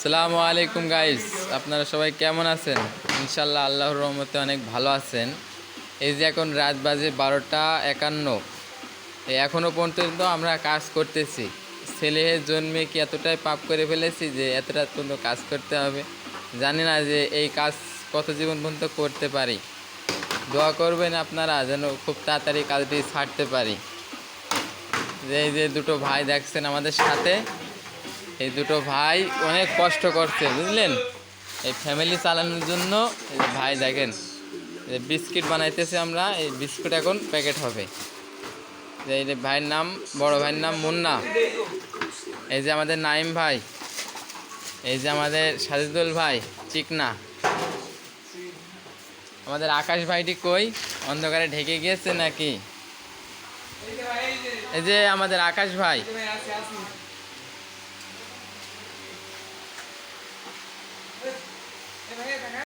আসসালামু আলাইকুম গাইস, আপনারা সবাই কেমন আছেন? ইনশাল্লাহ আল্লাহর রহমতে অনেক ভালো আছেন। এই যে এখন রাত বাজে 12টা 51, এখনও পর্যন্ত আমরা কাজ করতেছি। ছেলে জন্মে কি এতটাই পাপ করে ফেলেছি যে এতটা পর্যন্ত কাজ করতে হবে। জানি না যে এই কাজ কত জীবন পর্যন্ত করতে পারি। দোয়া করবেন আপনারা যেন খুব তাড়াতাড়ি কাজটি ছাড়তে পারি। এই যে দুটো ভাই দেখছেন আমাদের সাথে, এই দুটো ভাই অনেক কষ্ট করছে, বুঝলেন? এই ফ্যামিলি চালানোর জন্য এই যে ভাই দেখেন, এই বিস্কিট বানাইতেছে। আমরা এই বিস্কুট এখন প্যাকেট হবে। এই যে ভাইয়ের নাম, বড় ভাইয়ের নাম মুন্না। এই যে আমাদের নাইম ভাই, এই যে আমাদের সাজিদুল ভাই চিকনা। আমাদের আকাশ ভাইটি কই? অন্ধকারে ঢেকে গিয়েছে নাকি? এই যে আমাদের আকাশ ভাই।